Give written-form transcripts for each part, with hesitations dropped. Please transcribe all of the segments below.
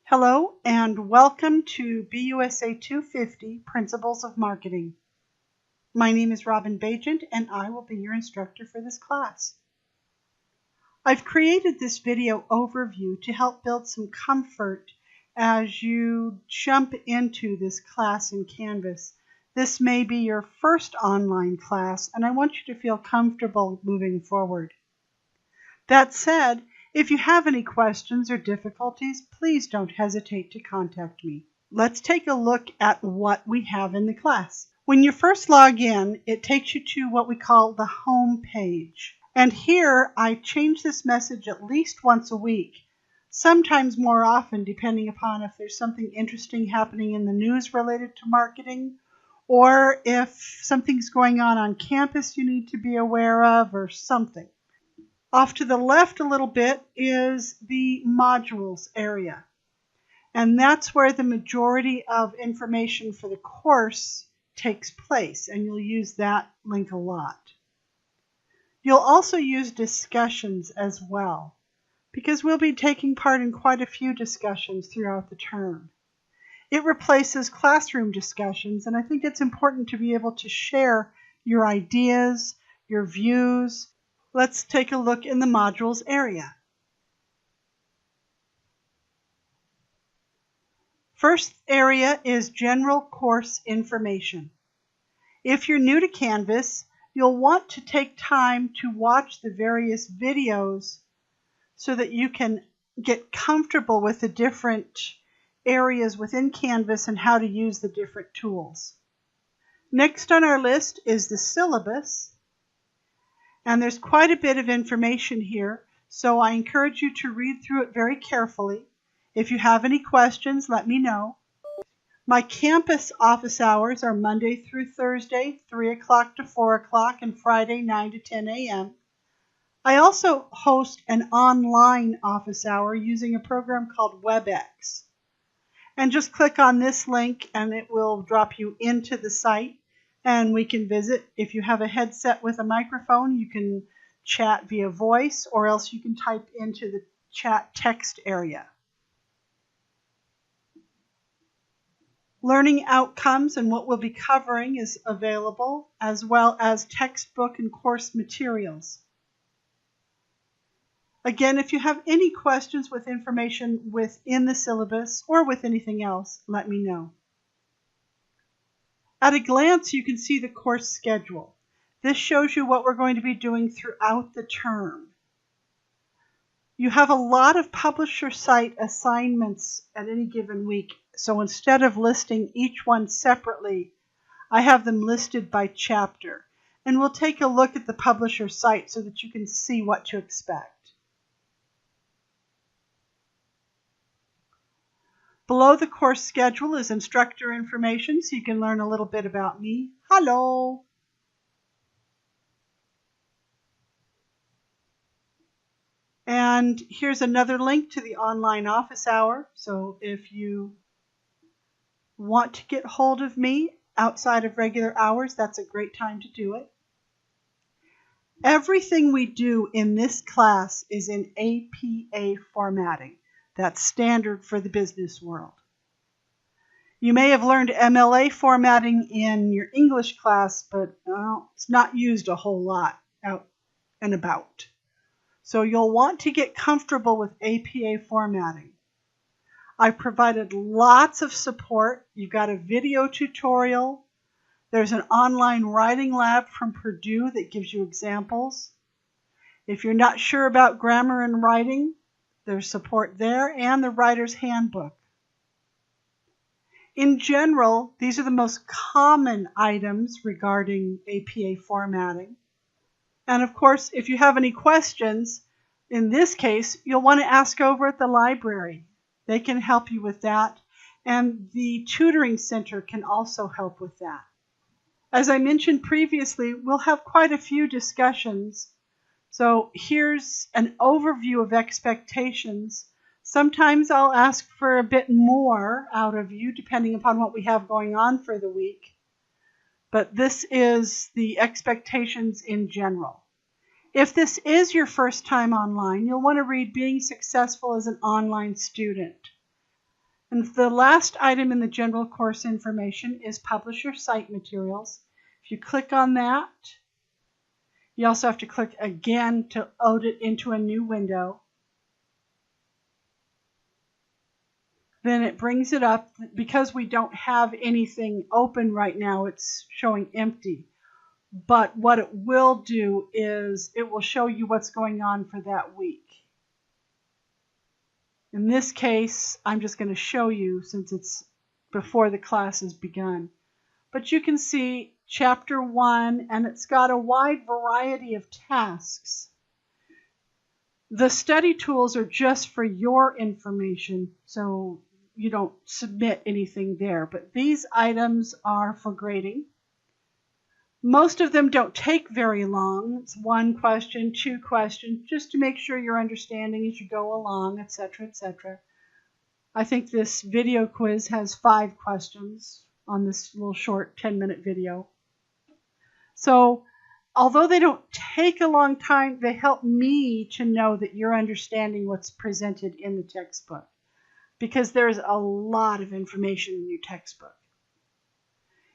Hello and welcome to BUSA 250 Principles of Marketing. My name is Robin Bajent and I will be your instructor for this class. I've created this video overview to help build some comfort as you jump into this class in Canvas. This may be your first online class and I want you to feel comfortable moving forward. That said, if you have any questions or difficulties, please don't hesitate to contact me. Let's take a look at what we have in the class. When you first log in, it takes you to what we call the home page. And here I change this message at least once a week, sometimes more often depending upon if there's something interesting happening in the news related to marketing, or if something's going on campus you need to be aware of or something. Off to the left a little bit is the modules area, and that's where the majority of information for the course takes place, and you'll use that link a lot. You'll also use discussions as well, because we'll be taking part in quite a few discussions throughout the term. It replaces classroom discussions, and I think it's important to be able to share your ideas, your views. Let's take a look in the modules area. First area is general course information. If you're new to Canvas, you'll want to take time to watch the various videos so that you can get comfortable with the different areas within Canvas and how to use the different tools. Next on our list is the syllabus. And there's quite a bit of information here, so I encourage you to read through it very carefully. If you have any questions, let me know. My campus office hours are Monday through Thursday, 3 o'clock to 4 o'clock, and Friday, 9 to 10 a.m. I also host an online office hour using a program called WebEx. And just click on this link and it will drop you into the site. And we can visit. If you have a headset with a microphone, you can chat via voice, or else you can type into the chat text area. Learning outcomes and what we'll be covering is available, as well as textbook and course materials. Again, if you have any questions with information within the syllabus or with anything else, let me know. At a glance, you can see the course schedule. This shows you what we're going to be doing throughout the term. You have a lot of publisher site assignments at any given week, so instead of listing each one separately, I have them listed by chapter. And we'll take a look at the publisher site so that you can see what to expect. Below the course schedule is instructor information, so you can learn a little bit about me. Hello! And here's another link to the online office hour. So if you want to get hold of me outside of regular hours, that's a great time to do it. Everything we do in this class is in APA formatting. That's standard for the business world. You may have learned MLA formatting in your English class, but it's not used a whole lot out and about. So you'll want to get comfortable with APA formatting. I've provided lots of support. You've got a video tutorial. There's an online writing lab from Purdue that gives you examples. If you're not sure about grammar and writing, there's support there, and the Writer's Handbook. In general, these are the most common items regarding APA formatting. And of course, if you have any questions, in this case, you'll want to ask over at the library. They can help you with that, and the tutoring center can also help with that. As I mentioned previously, we'll have quite a few discussions. So here's an overview of expectations. Sometimes I'll ask for a bit more out of you, depending upon what we have going on for the week. But this is the expectations in general. If this is your first time online, you'll want to read Being Successful as an Online Student. And the last item in the general course information is publisher site materials. If you click on that, you also have to click again to load it into a new window. Then it brings it up. Because we don't have anything open right now, it's showing empty. But what it will do is it will show you what's going on for that week. In this case, I'm just going to show you since it's before the class has begun. But you can see Chapter 1, and it's got a wide variety of tasks. The study tools are just for your information, so you don't submit anything there. But these items are for grading. Most of them don't take very long. It's 1 question, 2 questions, just to make sure you're understanding as you go along, etc., etc. I think this video quiz has 5 questions on this little short 10-minute video. So, although they don't take a long time, they help me to know that you're understanding what's presented in the textbook, because there's a lot of information in your textbook.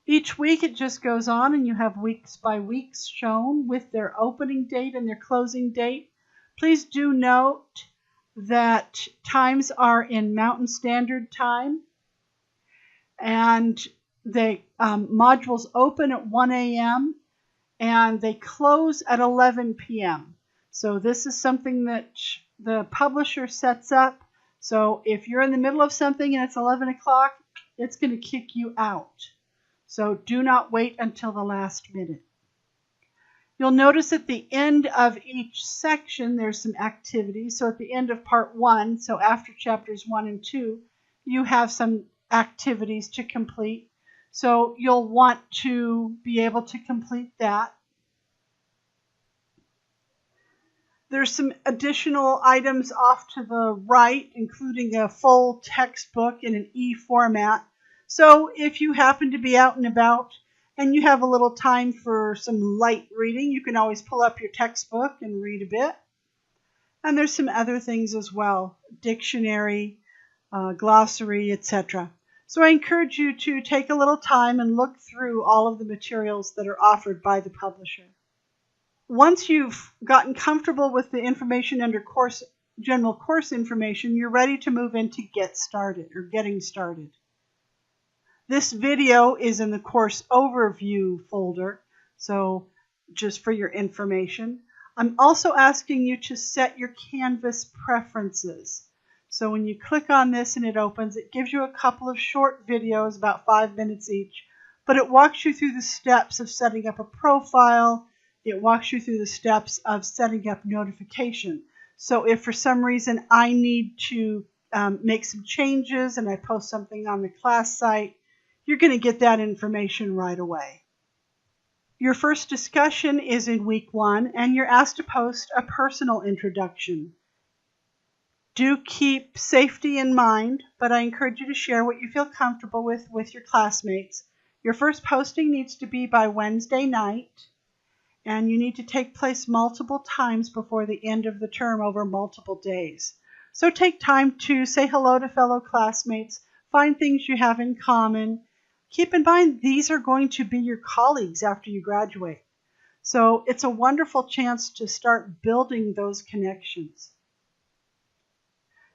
Each week it just goes on, and you have weeks by weeks shown with their opening date and their closing date. Please do note that times are in Mountain Standard Time, and the modules open at 1 a.m. and they close at 11 p.m. So this is something that the publisher sets up. So if you're in the middle of something and it's 11 o'clock, it's going to kick you out. So do not wait until the last minute. You'll notice at the end of each section there's some activities. So at the end of part 1, so after chapters 1 and 2, you have some activities to complete. So you'll want to be able to complete that. There's some additional items off to the right, including a full textbook in an e-format. So if you happen to be out and about and you have a little time for some light reading, you can always pull up your textbook and read a bit. And there's some other things as well, dictionary, glossary, etc. So I encourage you to take a little time and look through all of the materials that are offered by the publisher. Once you've gotten comfortable with the information under general course information, you're ready to move into Get Started or Getting Started. This video is in the course overview folder, so just for your information. I'm also asking you to set your Canvas preferences. So when you click on this and it opens, it gives you a couple of short videos, about 5 minutes each, but it walks you through the steps of setting up a profile. It walks you through the steps of setting up notification. So if for some reason I need to make some changes and I post something on the class site, you're going to get that information right away. Your first discussion is in week 1, and you're asked to post a personal introduction. Do keep safety in mind, but I encourage you to share what you feel comfortable with your classmates. Your first posting needs to be by Wednesday night, and you need to take place multiple times before the end of the term over multiple days. So take time to say hello to fellow classmates, find things you have in common. Keep in mind, these are going to be your colleagues after you graduate. So it's a wonderful chance to start building those connections.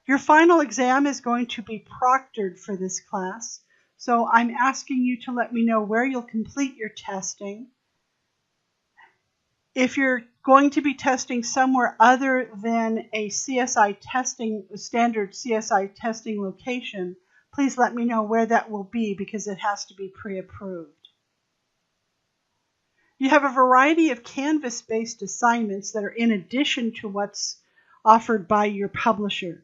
Your final exam is going to be proctored for this class. So I'm asking you to let me know where you'll complete your testing. If you're going to be testing somewhere other than a CSI testing, standard CSI testing location, please let me know where that will be, because it has to be pre-approved. You have a variety of Canvas-based assignments that are in addition to what's offered by your publisher.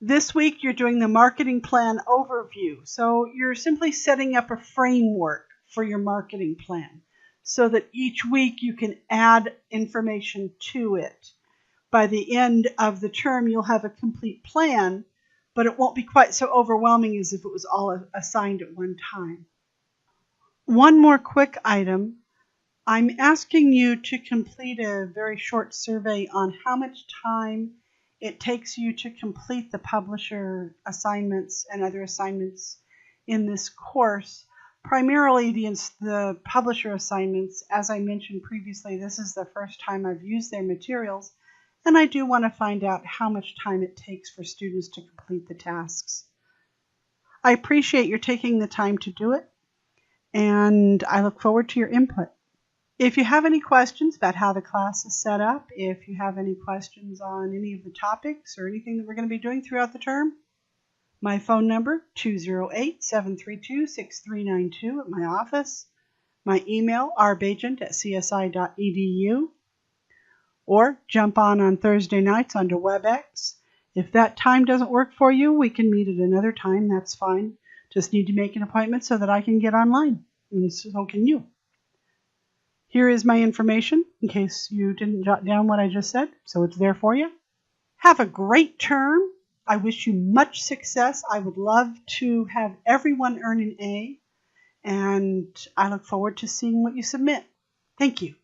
This week you're doing the marketing plan overview. So you're simply setting up a framework for your marketing plan so that each week you can add information to it. By the end of the term you'll have a complete plan, but it won't be quite so overwhelming as if it was all assigned at one time. One more quick item. I'm asking you to complete a very short survey on how much time it takes you to complete the publisher assignments and other assignments in this course. Primarily the publisher assignments, as I mentioned previously, this is the first time I've used their materials, and I do want to find out how much time it takes for students to complete the tasks. I appreciate your taking the time to do it, and I look forward to your input. If you have any questions about how the class is set up, if you have any questions on any of the topics or anything that we're going to be doing throughout the term, my phone number, 208-732-6392 at my office, my email, rbagent@csi.edu, or jump on Thursday nights onto WebEx. If that time doesn't work for you, we can meet at another time. That's fine. Just need to make an appointment so that I can get online, and so can you. Here is my information in case you didn't jot down what I just said, so it's there for you. Have a great term. I wish you much success. I would love to have everyone earn an A, and I look forward to seeing what you submit. Thank you.